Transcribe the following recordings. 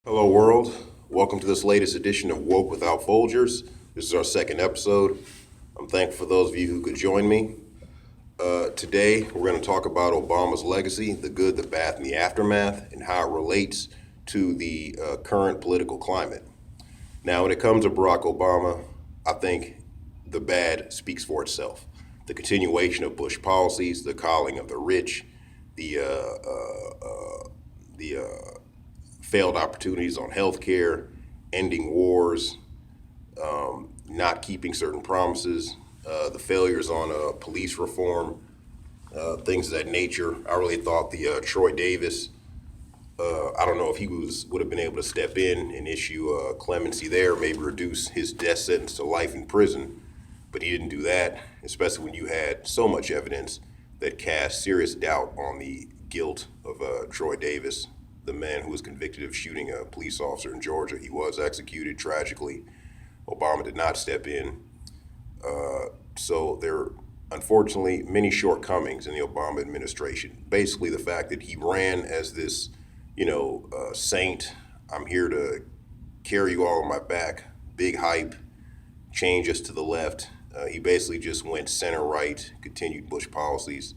Hello, world. Welcome to this latest edition of Woke Without Folgers. This is our second episode. I'm thankful for those of you who could join me. Today, we're going to talk about Obama's legacy, the good, the bad, and the aftermath, and how it relates to the current political climate. Now, when it comes to Barack Obama, I think the bad speaks for itself. The continuation of Bush policies, the calling of the rich, the failed opportunities on health care, ending wars, not keeping certain promises, the failures on police reform, things of that nature. I really thought the Troy Davis, I don't know if he would have been able to step in and issue clemency there, maybe reduce his death sentence to life in prison, but he didn't do that, especially when you had so much evidence that cast serious doubt on the guilt of Troy Davis, the man who was convicted of shooting a police officer in Georgia. He was executed tragically. Obama did not step in. So there are unfortunately many shortcomings in the Obama administration. Basically, the fact that he ran as this, saint. I'm here to carry you all on my back. Big hype, change us to the left. He basically just went center right, continued Bush policies,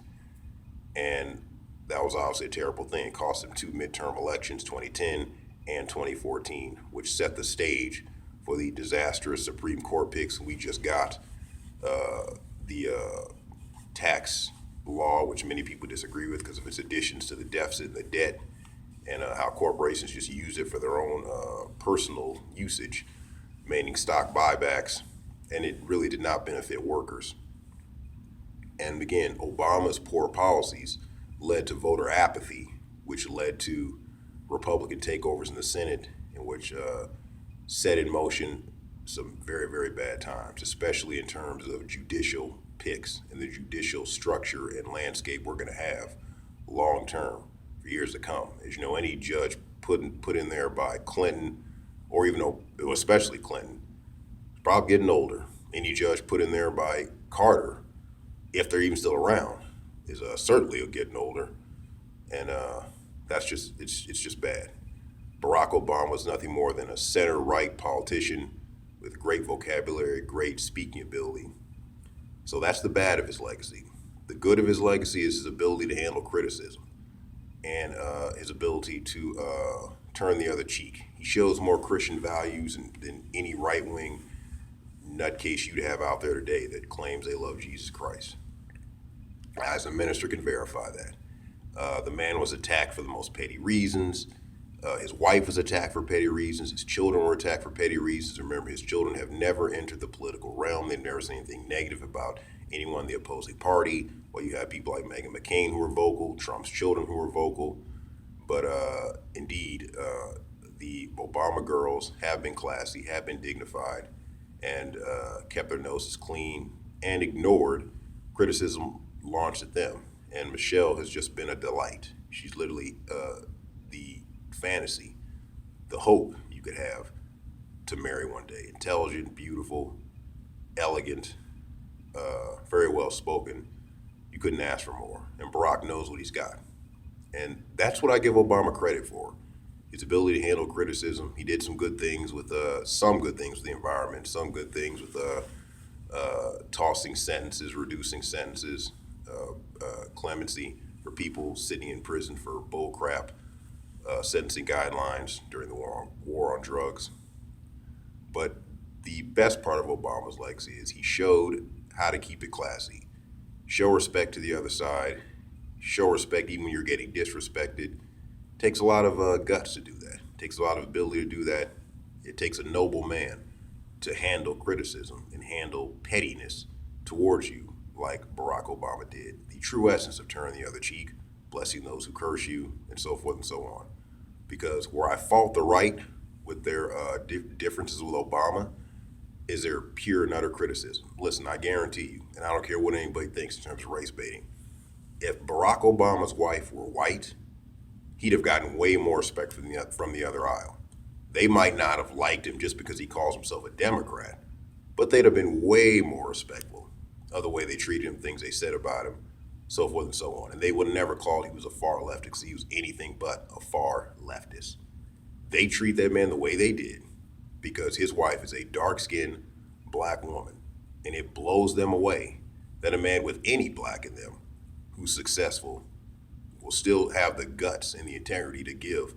and that was obviously a terrible thing. It cost him two midterm elections, 2010 and 2014, which set the stage for the disastrous Supreme Court picks we just got. The tax law, which many people disagree with because of its additions to the deficit and the debt, and how corporations just use it for their own personal usage, meaning stock buybacks, and it really did not benefit workers. And again, Obama's poor policies led to voter apathy, which led to Republican takeovers in the Senate, in which set in motion some very, very bad times, especially in terms of judicial picks and the judicial structure and landscape we're going to have long term for years to come. As you know, any judge put in there by Clinton, or even especially Clinton, is probably getting older. Any judge put in there by Carter, if they're even still around, is certainly getting older, and it's just bad. Barack Obama was nothing more than a center-right politician with great vocabulary, great speaking ability. So that's the bad of his legacy. The good of his legacy is his ability to handle criticism and his ability to turn the other cheek. He shows more Christian values than any right-wing nutcase you'd have out there today that claims they love Jesus Christ. As a minister can verify that. The man was attacked for the most petty reasons. His wife was attacked for petty reasons. His children were attacked for petty reasons. Remember, his children have never entered the political realm. They've never said anything negative about anyone in the opposing party. Well, you have people like Meghan McCain who were vocal, Trump's children who were vocal. But indeed, the Obama girls have been classy, have been dignified, and kept their noses clean and ignored criticism launched at them. And Michelle has just been a delight. She's literally the fantasy, the hope you could have to marry one day. Intelligent, beautiful, elegant, very well spoken. You couldn't ask for more. And Barack knows what he's got. And that's what I give Obama credit for. His ability to handle criticism. He did some good things with the environment, some good things with tossing sentences, reducing sentences, clemency for people sitting in prison for bull crap, sentencing guidelines during the war on drugs. But the best part of Obama's legacy is he showed how to keep it classy. Show respect to the other side. Show respect even when you're getting disrespected. Takes a lot of guts to do that. Takes a lot of ability to do that. It takes a noble man to handle criticism and handle pettiness towards you like Barack Obama did. The true essence of turning the other cheek, blessing those who curse you, and so forth and so on. Because where I fault the right with their differences with Obama is their pure and utter criticism. Listen, I guarantee you, and I don't care what anybody thinks in terms of race baiting, if Barack Obama's wife were white, he'd have gotten way more respect from the other aisle. They might not have liked him just because he calls himself a Democrat, but they'd have been way more respectful of the way they treated him, things they said about him, so forth and so on. And they would have never called he was a far leftist because he was anything but a far leftist. They treat that man the way they did because his wife is a dark-skinned black woman. And it blows them away that a man with any black in them who's successful will still have the guts and the integrity to give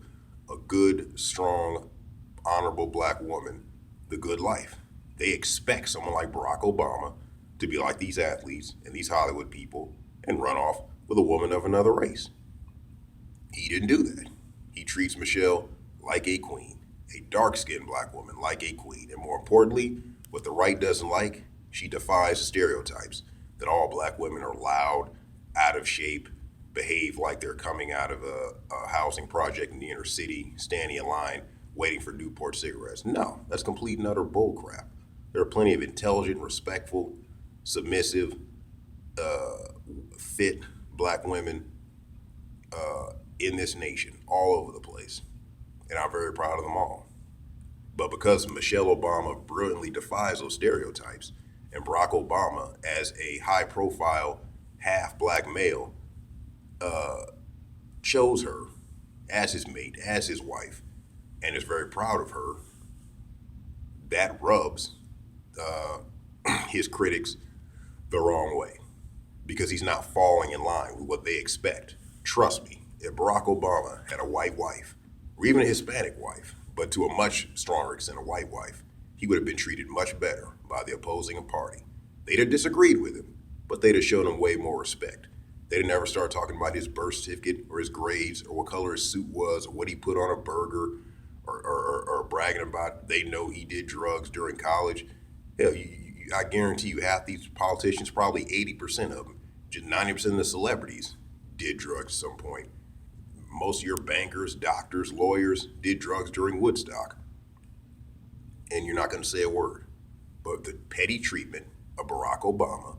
a good, strong, honorable black woman the good life. They expect someone like Barack Obama to be like these athletes and these Hollywood people and run off with a woman of another race. He didn't do that. He treats Michelle like a queen, a dark-skinned black woman like a queen. And more importantly, what the right doesn't like, she defies stereotypes that all black women are loud, out of shape, behave like they're coming out of a housing project in the inner city, standing in line, waiting for Newport cigarettes. No, that's complete and utter bullcrap. There are plenty of intelligent, respectful, submissive, fit black women in this nation, all over the place. And I'm very proud of them all. But because Michelle Obama brilliantly defies those stereotypes, and Barack Obama, as a high-profile, half-black male, chose her as his mate, as his wife, and is very proud of her, that rubs his critics the wrong way because he's not falling in line with what they expect. Trust me, if Barack Obama had a white wife, or even a Hispanic wife, but to a much stronger extent a white wife, he would have been treated much better by the opposing party. They'd have disagreed with him, but they'd have shown him way more respect. They'd have never started talking about his birth certificate or his grades or what color his suit was or what he put on a burger or bragging about they know he did drugs during college. Hell, I guarantee you half these politicians, probably 80% of them, just 90% of the celebrities did drugs at some point. Most of your bankers, doctors, lawyers did drugs during Woodstock. And you're not going to say a word. But the petty treatment of Barack Obama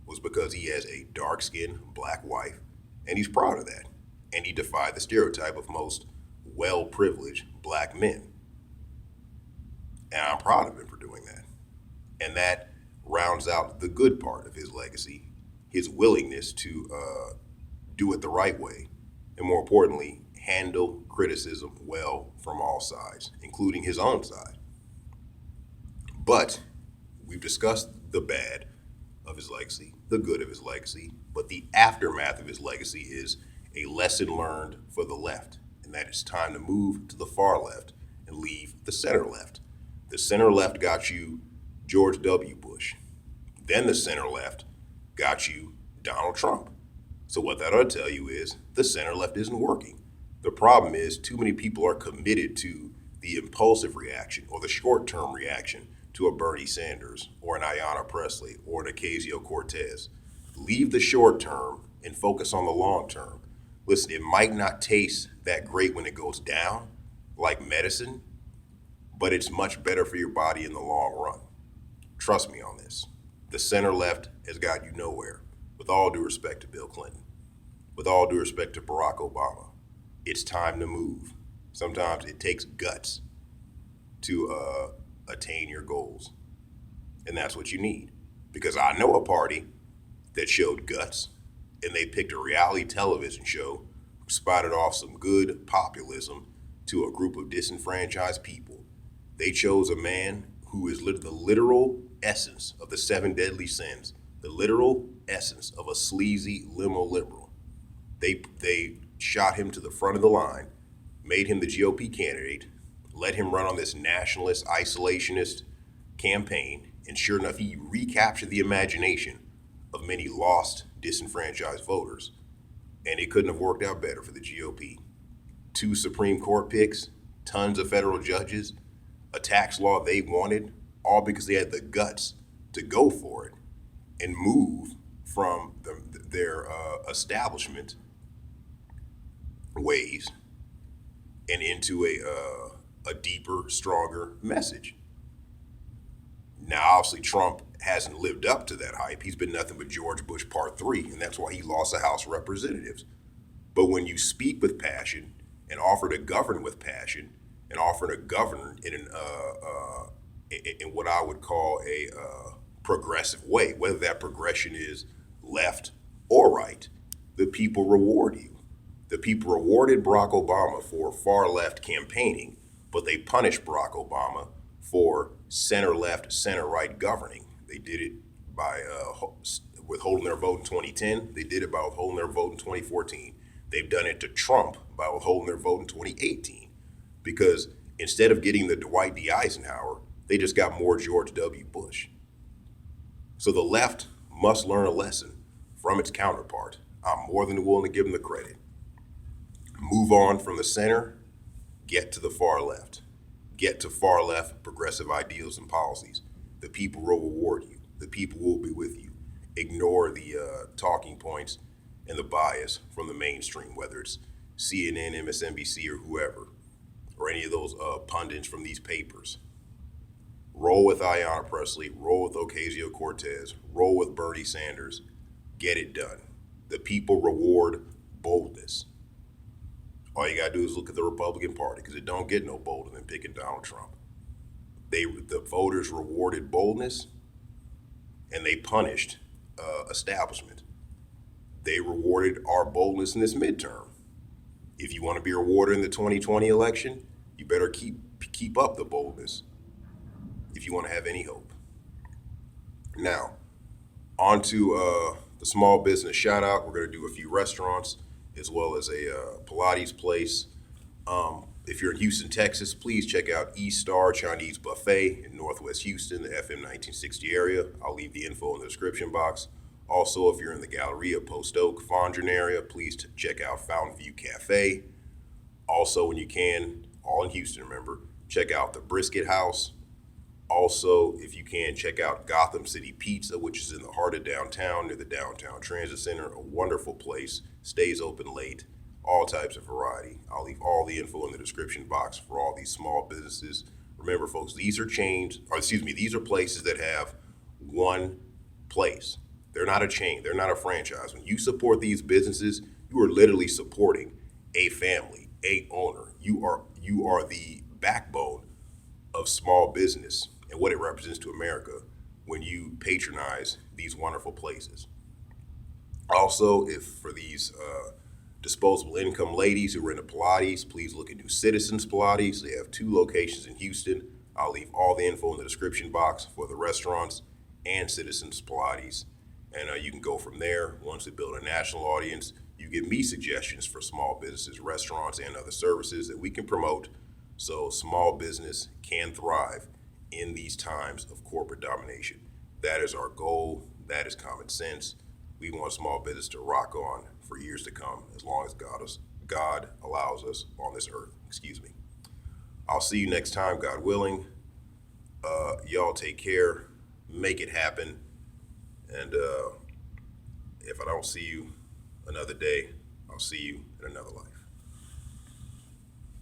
was because he has a dark-skinned black wife, and he's proud of that. And he defied the stereotype of most well-privileged black men. And I'm proud of him for doing that. And that rounds out the good part of his legacy, his willingness to do it the right way, and more importantly, handle criticism well from all sides, including his own side. But we've discussed the bad of his legacy, the good of his legacy, but the aftermath of his legacy is a lesson learned for the left, and that it's time to move to the far left and leave the center left. The center left got you George W. Bush. Then the center left got you Donald Trump. So what that ought to tell you is the center left isn't working. The problem is too many people are committed to the impulsive reaction or the short-term reaction to a Bernie Sanders or an Ayanna Pressley or an Ocasio-Cortez. Leave the short term and focus on the long term. Listen, it might not taste that great when it goes down, like medicine, but it's much better for your body in the long run. Trust me on this. The center left has got you nowhere. With all due respect to Bill Clinton, with all due respect to Barack Obama, it's time to move. Sometimes it takes guts to attain your goals. And that's what you need. Because I know a party that showed guts, and they picked a reality television show who spouted off some good populism to a group of disenfranchised people. They chose a man who is the literal essence of the 7 deadly sins, the literal essence of a sleazy limo liberal. They shot him to the front of the line, made him the GOP candidate, let him run on this nationalist, isolationist campaign, and sure enough, he recaptured the imagination of many lost, disenfranchised voters. And it couldn't have worked out better for the GOP. 2 Supreme Court picks, tons of federal judges, a tax law they wanted, all because they had the guts to go for it and move from their establishment ways and into a deeper, stronger message. Now, obviously, Trump hasn't lived up to that hype. He's been nothing but George Bush Part 3, and that's why he lost the House of Representatives. But when you speak with passion and offer to govern with passion and offer to govern in what I would call a progressive way, whether that progression is left or right, the people reward you. The people rewarded Barack Obama for far left campaigning but they punished Barack Obama for center left, center right governing. They did it by withholding their vote in 2010. They did it by withholding their vote in 2014. They've done it to Trump by withholding their vote in 2018. Because instead of getting the Dwight D. Eisenhower, they just got more George W. Bush. So the left must learn a lesson from its counterpart. I'm more than willing to give them the credit. Move on from the center, get to the far left. Get to far left progressive ideals and policies. The people will reward you. The people will be with you. Ignore the talking points and the bias from the mainstream, whether it's CNN, MSNBC, or whoever, or any of those pundits from these papers. Roll with Ayanna Pressley, roll with Ocasio-Cortez, roll with Bernie Sanders. Get it done. The people reward boldness. All you gotta do is look at the Republican Party, because it don't get no bolder than picking Donald Trump. The voters rewarded boldness, and they punished establishment. They rewarded our boldness in this midterm. If you want to be rewarded in the 2020 election, you better keep up the boldness if you want to have any hope. Now, on to the small business shout out. We're going to do a few restaurants as well as a Pilates place. If you're in Houston, Texas, please check out East Star Chinese Buffet in Northwest Houston, the FM 1960 area. I'll leave the info in the description box. Also, if you're in the Galleria, Post Oak, Fondren area, please check out Fountain View Cafe. Also, when you can, all in Houston, remember, check out the Brisket House. Also, if you can, check out Gotham City Pizza, which is in the heart of downtown near the Downtown Transit Center. A wonderful place, stays open late, all types of variety. I'll leave all the info in the description box for all these small businesses. Remember, folks, these are these are places that have one place. They're not a chain. They're not a franchise. When you support these businesses, you are literally supporting a family, a owner. You are the backbone of small business and what it represents to America when you patronize these wonderful places. Also, if for these disposable income ladies who are into Pilates, please look into Citizens Pilates. They have 2 locations in Houston. I'll leave all the info in the description box for the restaurants and Citizens Pilates. And you can go from there. Once we build a national audience, you give me suggestions for small businesses, restaurants, and other services that we can promote so small business can thrive in these times of corporate domination. That is our goal. That is common sense. We want small business to rock on for years to come, as long as God allows us on this earth. Excuse me. I'll see you next time, God willing. Y'all take care. Make it happen. And if I don't see you another day, I'll see you in another life.